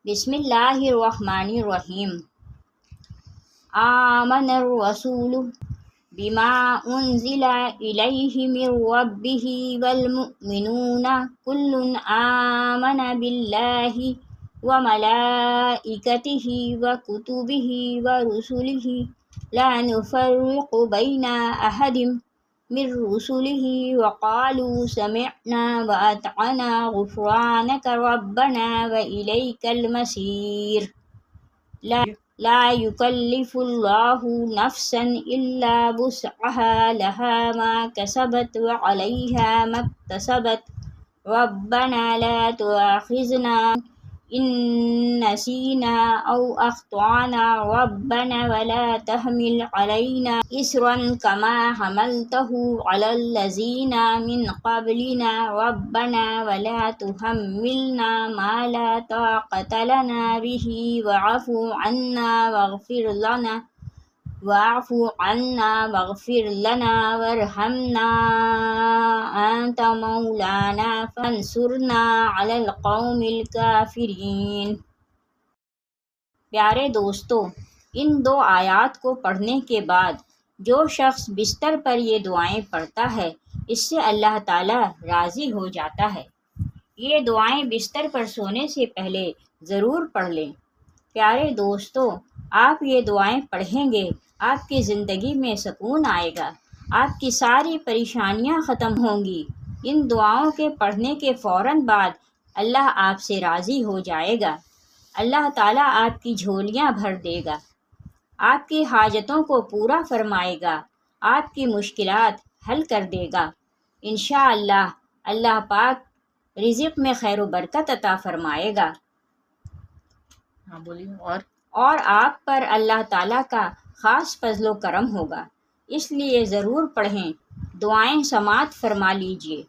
بسم اللہ الرحمن الرحیم۔ آمن الرسول بما انزل الیہ من ربہ والمؤمنون کل آمن باللہ وملائکتہ وکتبہ ورسلہ لا نفرق بین احد من رسلہ وقالوا سمعنا وأطعنا غفرانک ربنا وإلیک المصیر۔ لا یکلف اللہ نفسا الا وسعها لها ما کسبت وعلیہا ما اکتسبت ربنا لا تؤاخذنا ان نسینا او اخطأنا ربنا ولا تحمل علینا اصرا کما حملته علی الذین من قبلنا ربنا ولا تحملنا ما لا طاقة لنا به واعف عنا واغفر لنا وارحمنا انت مولانا فانصرنا علی القوم الکافرین۔ پیارے دوستو، ان دو آیات کو پڑھنے کے بعد جو شخص بستر پر یہ دعائیں پڑھتا ہے اس سے اللہ تعالیٰ راضی ہو جاتا ہے۔ یہ دعائیں بستر پر سونے سے پہلے ضرور پڑھ لیں۔ پیارے دوستو، آپ یہ دعائیں پڑھیں گے، آپ کی زندگی میں سکون آئے گا، آپ کی ساری پریشانیاں ختم ہوں گی۔ ان دعاؤں کے پڑھنے کے فوراً بعد اللہ آپ سے راضی ہو جائے گا۔ اللہ تعالیٰ آپ کی جھولیاں بھر دے گا، آپ کی حاجتوں کو پورا فرمائے گا، آپ کی مشکلات حل کر دے گا۔ انشاءاللہ اللہ پاک رزق میں خیر و برکت عطا فرمائے گا۔ ہاں بولیے۔ اور آپ پر اللہ تعالیٰ کا خاص فضل و کرم ہوگا، اس لیے ضرور پڑھیں، دعائیں سماعت فرما لیجئے۔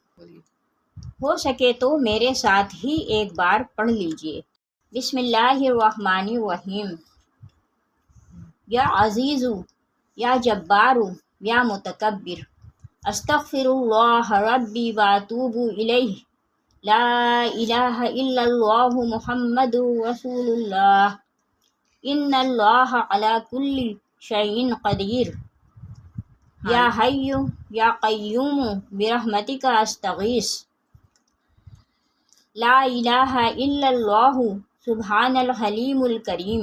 ہو سکے تو میرے ساتھ ہی ایک بار پڑھ لیجئے۔ بسم اللہ الرحمن الرحیم۔ یا عزیز یا جبار یا متکبر، استغفر اللہ ربی واتوب الیہ، لا الہ الا اللہ محمد رسول اللہ، ان اللہ علی کل شیء قدیر، یا حی یا قیوم برحمتک استغیث، لا الہ الا اللہ سبحان الحلیم الکریم،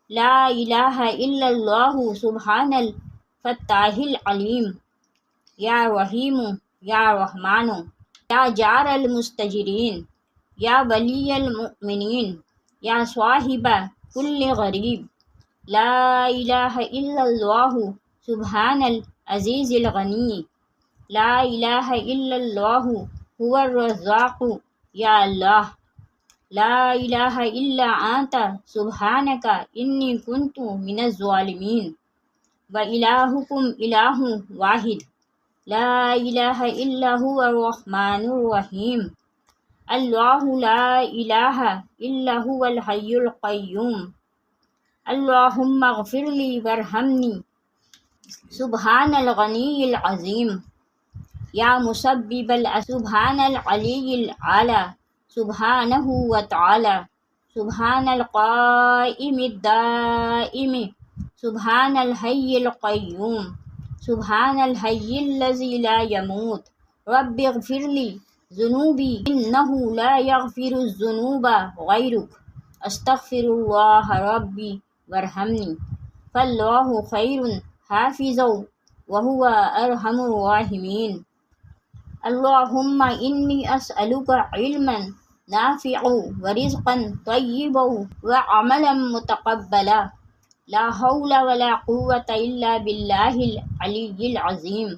لا الہ الا اللہ سبحان الفتاح العلیم، یا رحیم یا رحمان یا جار المستجرین، یا ولی المؤمنین، یا صاحب کل غریب، لا الہ الا اللہ سبحان العزیز الغنی، لا الہ الا اللہ هو الرزاق یا اللہ، لا الہ الا انت سبحانک انی کنت من الظالمین، وإلہکم الہ واحد، لا الہ الا هو الرحمن الرحیم، اللہ لا الہ الا هو الحی القیوم، اللہم اغفر لی وارحمنی، سبحان الغنی العظیم، یا مسبب سبحان العلی العلی سبحانہ وتعالی، سبحان القائم الدائم، سبحان الحی القیوم، سبحان الحی الذی لا یموت، رب اغفر لی ذنوبی انہ لا یغفر الذنوب غیرک، استغفر اللہ ربی وارحمنی، فاللہ خیر حافظا وہو ارحم الراحمین، اللہم انی اسألک علما نافعا ورزقا طیبا وعملا متقبلا، لا حول ولا قوة الا باللہ العلی العظیم،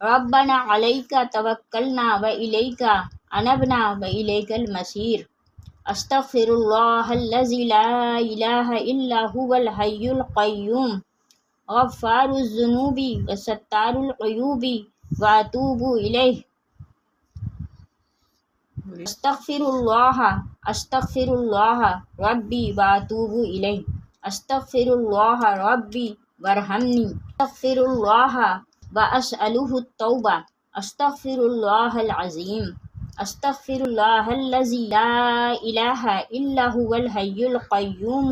ربنا علیک توکلنا والیک انبنا والیک المصیر، استغفر اللہ الذی لا الہ الا هو الحی القیوم، غفار الذنوب وستار العیوب واتوب الیہ، استغفر اللہ ربی واتوب الیہ، استغفر اللہ ربی وارحمنی، استغفر اللہ واسألہ التوبہ، استغفر اللہ العظیم، استغفر اللہ الذی لا الہ الا هو الحی القیوم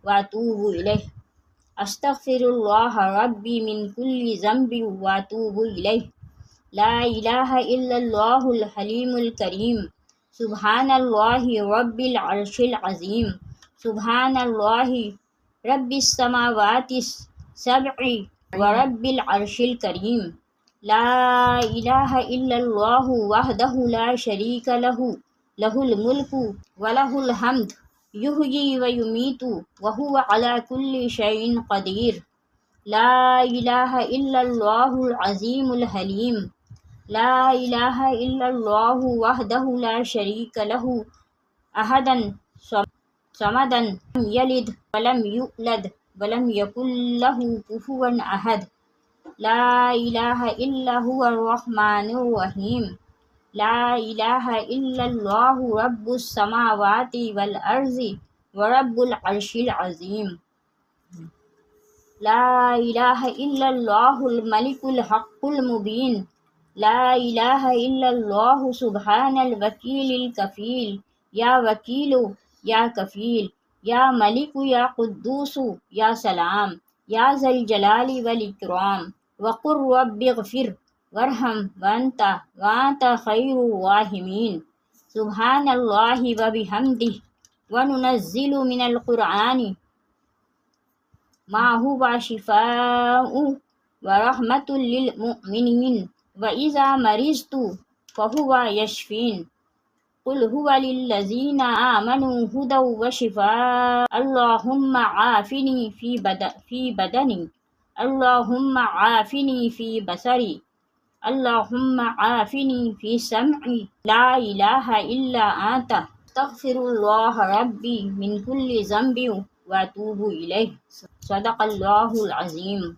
واتوب الیہ استغفر اللہ ربی من کل ذنب واتوب الیہ لا الہ الا اللہ الحلیم الکریم سبحان اللہ رب العرش العظیم سبحان اللہ رب السماوات السبع ورب العرش الکریم لا الہ الا اللہ وحدہ لا شریک لہ لہ الملک ولہ الحمد یحیی ویمیت وہو علی کل شیء قدیر لا الہ الا اللہ العظیم الحلیم لا الہ الا اللہ وحدہ لا شریک لہ احدا صمدا لم یلد ولم یولد ولم یکن لہ کفوا احد لا الہ الا هو الرحمن الرحیم لا الہ الا اللہ رب السماوات والارض ورب العرش العظیم لا الہ الا اللہ الملک الحق المبین لا الہ الا اللہ سبحان الوکیل الکفیل یا وکیل یا کفیل یا ملک یا قدوس یا سلام یا ذا الجلال والاکرام وقل رب اغفر وارحم وانت خیر الراحمین سبحان اللہ وبحمدہ وننزل من القرآن ما هو شفاء ورحمة للمؤمنين وإذا مرضت فهو يشفين قل هو للذين آمنوا هدى وشفاء اللهم عافني في بدني اللهم عافني في بصري اللهم عافني في سمعي لا إله إلا أنت استغفر الله ربي من كل ذنب واتوب إليه صدق اللہ العظیم۔